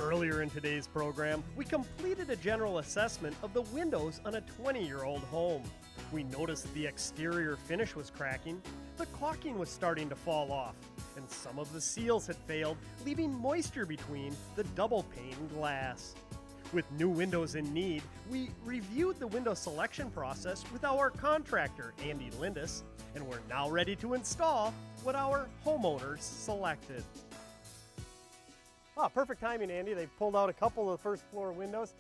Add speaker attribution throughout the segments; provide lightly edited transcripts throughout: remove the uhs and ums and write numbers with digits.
Speaker 1: Earlier in today's program, we completed a general assessment of the windows on a 20-year-old home. We noticed the exterior finish was cracking, the caulking was starting to fall off, and some of the seals had failed, leaving moisture between the double-pane glass. With new windows in need, we reviewed the window selection process with our contractor, Andy Lindis, and we're now ready to install what our homeowners selected. Perfect timing, Andy. They pulled out a couple of the first floor windows.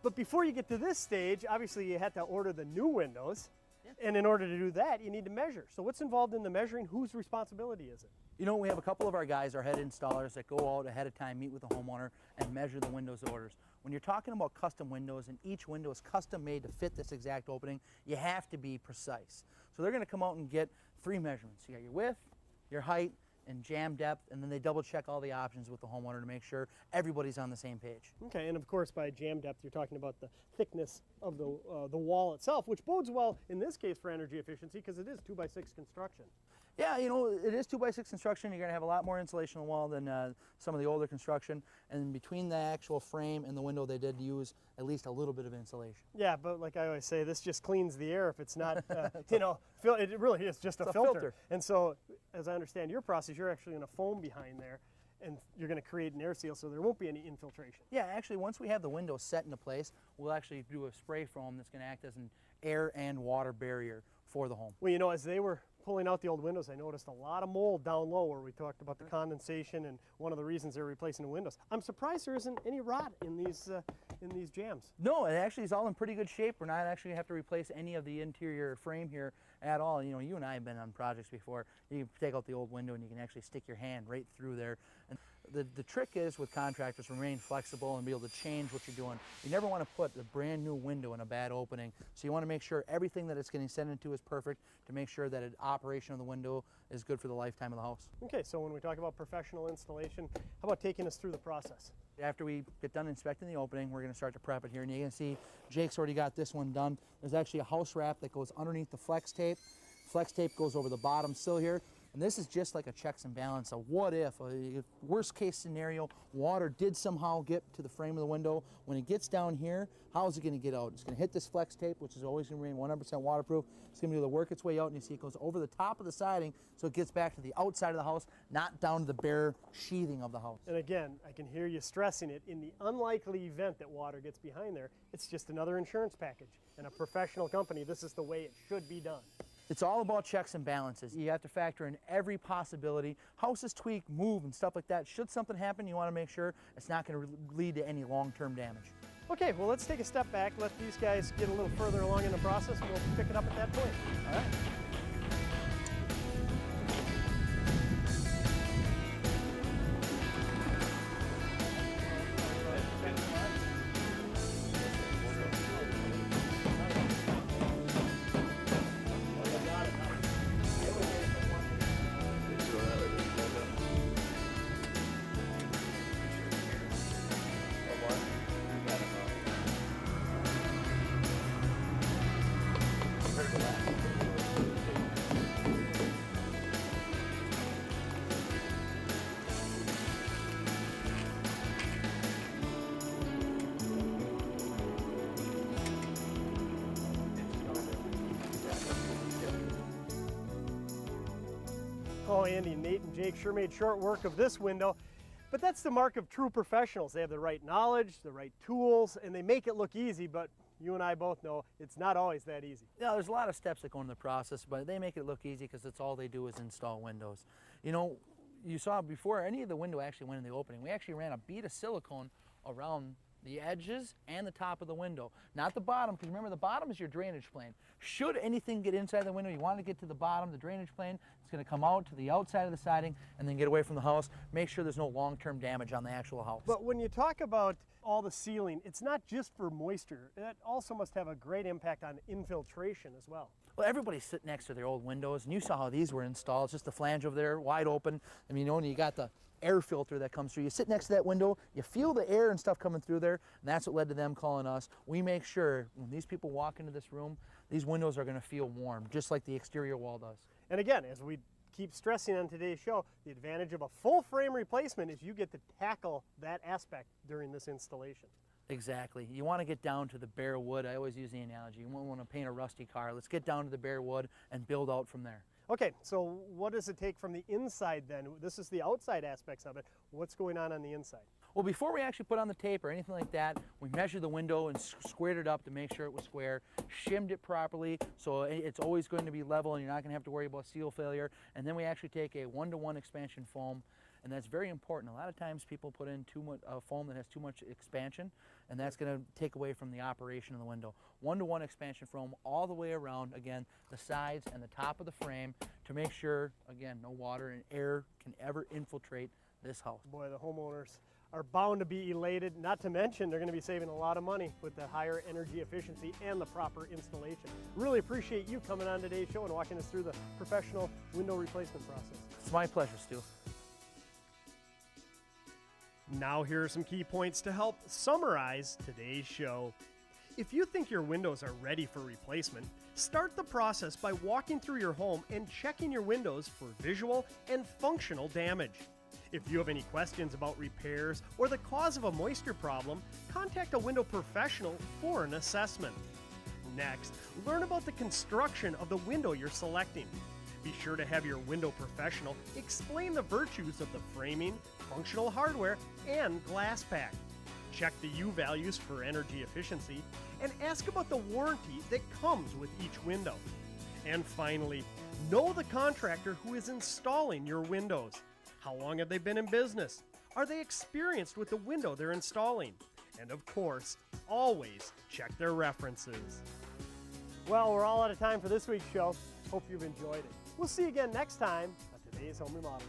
Speaker 1: But before you get to this stage, obviously you had to order the new windows. Yeah. And in order to do that, you need to measure. So what's involved in the measuring? Whose responsibility is it?
Speaker 2: You know, we have a couple of our guys, our head installers, that go out ahead of time, meet with the homeowner, and measure the windows orders. When you're talking about custom windows, and each window is custom made to fit this exact opening, you have to be precise. So they're going to come out and get 3 measurements. You got your width, your height, and jam depth, and then they double check all the options with the homeowner to make sure everybody's on the same page.
Speaker 1: Okay, and of course by jam depth you're talking about the thickness of the wall itself, which bodes well in this case for energy efficiency because it is 2x6 construction.
Speaker 2: Yeah, you know, it is 2x6 construction. You're going to have a lot more insulation on the wall than some of the older construction, and between the actual frame and the window they did use at least a little bit of insulation.
Speaker 1: Yeah, but like I always say, this just cleans the air if it's not, you know, it really is just a filter. And so, as I understand your process, you're actually going to foam behind there, and you're going to create an air seal so there won't be any infiltration.
Speaker 2: Yeah, actually, once we have the window set into place, we'll actually do a spray foam that's going to act as an air and water barrier for the home.
Speaker 1: Well, you know, as they were pulling out the old windows, I noticed a lot of mold down low where we talked about the condensation and one of the reasons they're replacing the windows. I'm surprised there isn't any rot in these jams.
Speaker 2: No, it actually is all in pretty good shape. We're not actually going to have to replace any of the interior frame here at all. You know, you and I have been on projects before. You can take out the old window and you can actually stick your hand right through there. And the trick is with contractors, remain flexible and be able to change what you're doing. You never want to put a brand new window in a bad opening. So you want to make sure everything that it's getting sent into is perfect to make sure that operation of the window is good for the lifetime of the house.
Speaker 1: Okay, so when we talk about professional installation, how about taking us through the process?
Speaker 2: After we get done inspecting the opening, we're going to start to prep it here. And you can see Jake's already got this one done. There's actually a house wrap that goes underneath the flex tape. Flex tape goes over the bottom sill here. And this is just like a checks and balance. A what if, a worst case scenario, water did somehow get to the frame of the window. When it gets down here, how is it going to get out? It's going to hit this flex tape, which is always going to remain 100% waterproof. It's going to be able to work its way out, and you see it goes over the top of the siding, so it gets back to the outside of the house, not down to the bare sheathing of the house.
Speaker 1: And again, I can hear you stressing it. In the unlikely event that water gets behind there, it's just another insurance package. And a professional company, this is the way it should be done.
Speaker 2: It's all about checks and balances. You have to factor in every possibility. Houses tweak, move, and stuff like that. Should something happen, you want to make sure it's not going to lead to any long-term damage.
Speaker 1: Okay, well, let's take a step back, let these guys get a little further along in the process, and we'll pick it up at that point.
Speaker 2: All right.
Speaker 1: Oh, Andy, Nate, and Jake sure made short work of this window. But that's the mark of true professionals. They have the right knowledge, the right tools, and they make it look easy, but you and I both know it's not always that easy.
Speaker 2: Yeah, there's a lot of steps that go into the process, but they make it look easy because that's all they do is install windows. You know, you saw before any of the window actually went in the opening, we actually ran a bead of silicone around the edges and the top of the window, not the bottom, because remember the bottom is your drainage plane. Should anything get inside the window, you want to get to the bottom, the drainage plane, it's going to come out to the outside of the siding and then get away from the house. Make sure there's no long-term damage on the actual house.
Speaker 1: But when you talk about all the sealing, it's not just for moisture. It also must have a great impact on infiltration as well.
Speaker 2: Well, everybody's sitting next to their old windows, and you saw how these were installed. It's just the flange over there, wide open. I mean, you know, and you got the air filter that comes through. You sit next to that window, you feel the air and stuff coming through there, and that's what led to them calling us. We make sure when these people walk into this room, these windows are going to feel warm, just like the exterior wall does.
Speaker 1: And again, as we keep stressing on today's show, the advantage of a full frame replacement is you get to tackle that aspect during this installation.
Speaker 2: Exactly. You want to get down to the bare wood. I always use the analogy. You won't want to paint a rusty car. Let's get down to the bare wood and build out from there.
Speaker 1: Okay, so what does it take from the inside then? This is the outside aspects of it. What's going on the inside?
Speaker 2: Well, before we actually put on the tape or anything like that, we measured the window and squared it up to make sure it was square, shimmed it properly so it's always going to be level and you're not going to have to worry about seal failure. And then we actually take a 1-to-1 expansion foam, and that's very important. A lot of times people put in too much foam that has too much expansion, and that's going to take away from the operation of the window. 1-to-1 expansion foam all the way around, again, the sides and the top of the frame to make sure, again, no water and air can ever infiltrate this house.
Speaker 1: Boy, the homeowners are bound to be elated, not to mention they're going to be saving a lot of money with the higher energy efficiency and the proper installation. Really appreciate you coming on today's show and walking us through the professional window replacement process.
Speaker 2: It's my pleasure, Stu.
Speaker 1: Now here are some key points to help summarize today's show. If you think your windows are ready for replacement, start the process by walking through your home and checking your windows for visual and functional damage. If you have any questions about repairs or the cause of a moisture problem, contact a window professional for an assessment. Next, learn about the construction of the window you're selecting. Be sure to have your window professional explain the virtues of the framing, functional hardware, and glass pack. Check the U values for energy efficiency, and ask about the warranty that comes with each window. And finally, know the contractor who is installing your windows. How long have they been in business? Are they experienced with the window they're installing? And of course, always check their references. Well, we're all out of time for this week's show. Hope you've enjoyed it. We'll see you again next time on today's Home Remodeling.